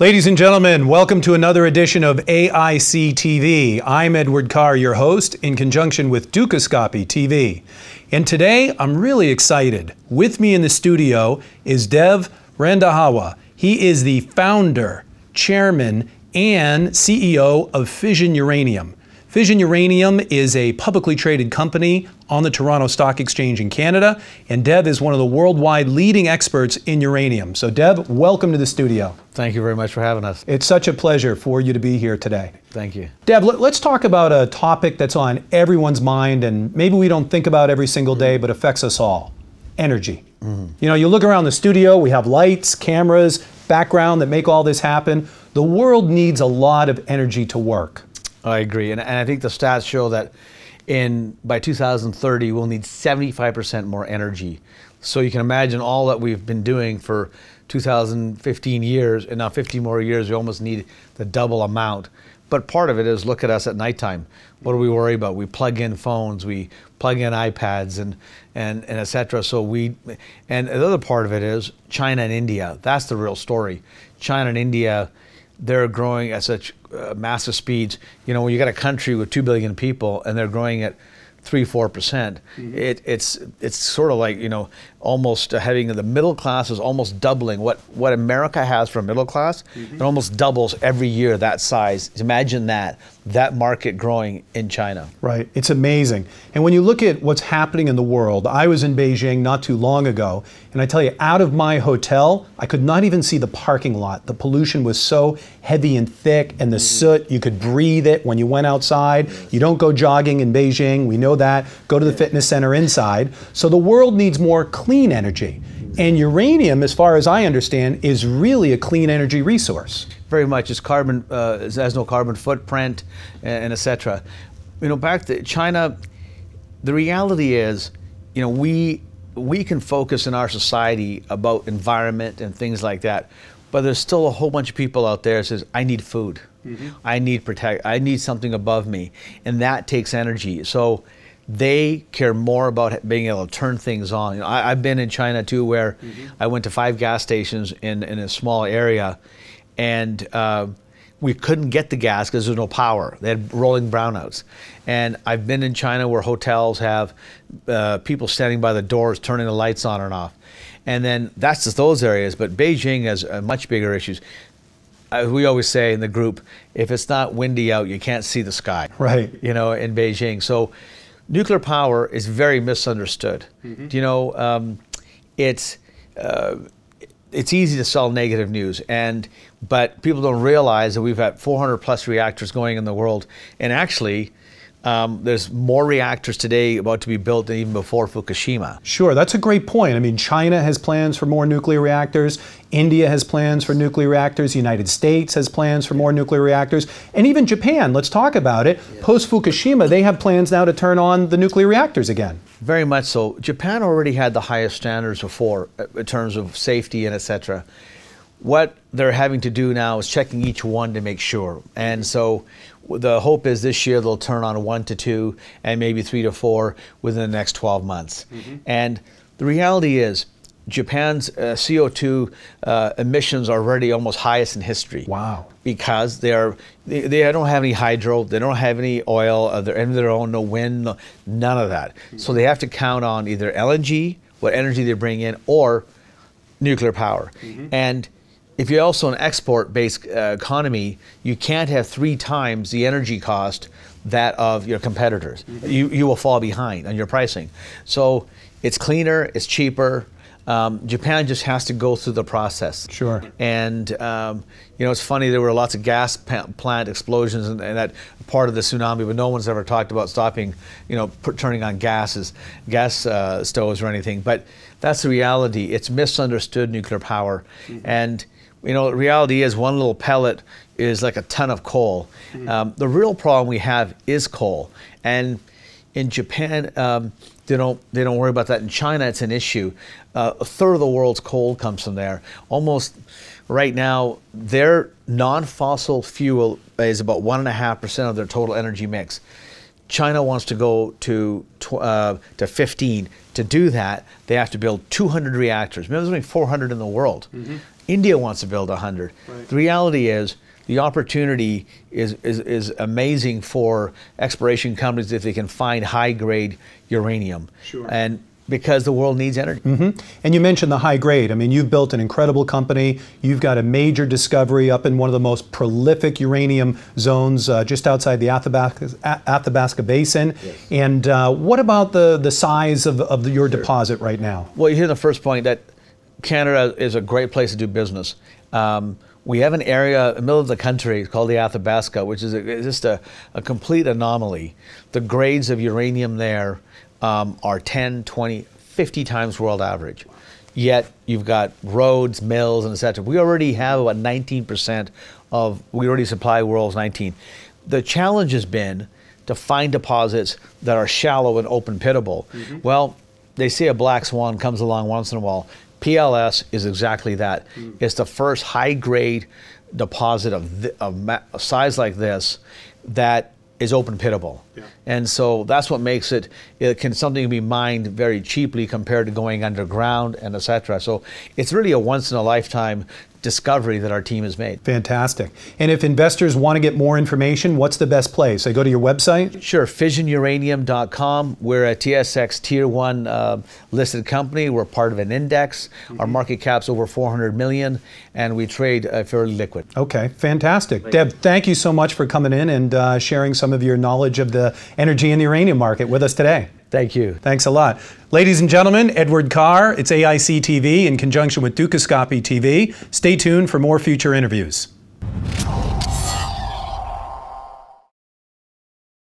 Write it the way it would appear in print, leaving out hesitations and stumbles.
Ladies and gentlemen, welcome to another edition of AIC TV. I'm Edward Carr, your host, in conjunction with Dukascopy TV. And today, I'm really excited. With me in the studio is Dev Randhawa. He is the founder, chairman, and CEO of Fission Uranium. Fission Uranium is a publicly traded company on the Toronto Stock Exchange in Canada, and Dev is one of the worldwide leading experts in uranium. So Dev, welcome to the studio. Thank you very much for having us. It's such a pleasure for you to be here today. Thank you. Dev, let's talk about a topic that's on everyone's mind and maybe we don't think about every single day, but affects us all: energy. You know, you look around the studio, we have lights, cameras, background that make all this happen. The world needs a lot of energy to work. I agree, and I think the stats show that by 2030 we'll need 75% more energy. So you can imagine all that we've been doing for 2015 years, and now 15 more years, we almost need the double amount. But part of it is, look at us at nighttime. What do we worry about? We plug in phones, we plug in iPads, and et cetera. And the other part of it is China and India. That's the real story. China and India, they're growing at such massive speeds. You know, when you got a country with 2 billion people and they're growing at 3-4%, it's sort of like, you know, almost having the middle class is almost doubling what America has for a middle class. It almost doubles every year that size. Imagine that market growing in China. Right, it's amazing. And when you look at what's happening in the world, I was in Beijing not too long ago, and I tell you, out of my hotel, I could not even see the parking lot. The pollution was so heavy and thick, and the soot, you could breathe it when you went outside. You don't go jogging in Beijing, we know that. Go to the fitness center inside. So the world needs more clean energy. And uranium, as far as I understand, is really a clean energy resource. Very much. It's carbon, it has no carbon footprint, and et cetera. You know, back to China, the reality is, you know, we can focus in our society about environment and things like that, but there's still a whole bunch of people out there that says, I need food, I need something above me, and that takes energy. So they care more about being able to turn things on. You know, I've been in China too, where I went to 5 gas stations in a small area, and we couldn't get the gas because there's no power. They had rolling brownouts. And I've been in China where hotels have people standing by the doors turning the lights on and off. And then that's just those areas, but Beijing has much bigger issues. We always say in the group, if it's not windy out, you can't see the sky. Right. You know, in Beijing. So nuclear power is very misunderstood. You know, it's easy to sell negative news, but people don't realize that we've got 400 plus reactors going in the world, and actually there's more reactors today about to be built than even before Fukushima. Sure, that's a great point. I mean, China has plans for more nuclear reactors, India has plans for nuclear reactors, the United States has plans for more nuclear reactors, and even Japan, let's talk about it. Post-Fukushima, they have plans now to turn on the nuclear reactors again. Very much so. Japan already had the highest standards before in terms of safety and et cetera. What they're having to do now is checking each one to make sure. And so the hope is this year they'll turn on 1 to 2 and maybe 3 to 4 within the next 12 months. And the reality is Japan's CO2 emissions are already almost highest in history. Wow. Because they don't have any hydro, they don't have any oil of their own, no wind, none of that. So they have to count on either LNG, what energy they bring in, or nuclear power. And if you're also an export-based economy, you can't have 3 times the energy cost that of your competitors. You will fall behind on your pricing. So it's cleaner, it's cheaper. Japan just has to go through the process. Sure. And you know, it's funny, there were lots of gas plant explosions and that part of the tsunami, but no one's ever talked about stopping, you know, turning on gas stoves or anything. But that's the reality. It's misunderstood nuclear power. And you know, the reality is one little pellet is like a ton of coal. The real problem we have is coal. And in Japan, they don't worry about that. In China, it's an issue. A third of the world's coal comes from there. Almost right now, their non-fossil fuel is about 1.5% of their total energy mix. China wants to go to 15. To do that, they have to build 200 reactors. Remember, there's only 400 in the world. India wants to build 100. Right. The reality is, the opportunity is amazing for exploration companies if they can find high-grade uranium. Sure. And because the world needs energy. And you mentioned the high grade. I mean, you've built an incredible company. You've got a major discovery up in one of the most prolific uranium zones just outside the Athabasca Basin. Yes. And what about the size of your deposit right now? Well, you hear the first point that Canada is a great place to do business. We have an area in the middle of the country called the Athabasca, which is just a complete anomaly. The grades of uranium there are 10, 20, 50 times world average. Yet you've got roads, mills, and et cetera. We already have about 19% we already supply world's 19. The challenge has been to find deposits that are shallow and open pittable. Well, they say a black swan comes along once in a while. PLS is exactly that. It's the first high-grade deposit of size like this that is open pittable. Yeah. And so that's what makes it something be mined very cheaply compared to going underground and et cetera. So it's really a once in a lifetime discovery that our team has made. Fantastic. And if investors want to get more information, what's the best place? They go to your website? Sure, fissionuranium.com. We're a TSX Tier 1 listed company. We're part of an index. Our market cap's over 400 million, and we trade fairly liquid. Okay, fantastic. Deb, thank you so much for coming in and sharing some of your knowledge of the energy and the uranium market with us today. Thank you. Thanks a lot. Ladies and gentlemen, Edward Carr, it's AIC TV in conjunction with Dukascopy TV. Stay tuned for more future interviews.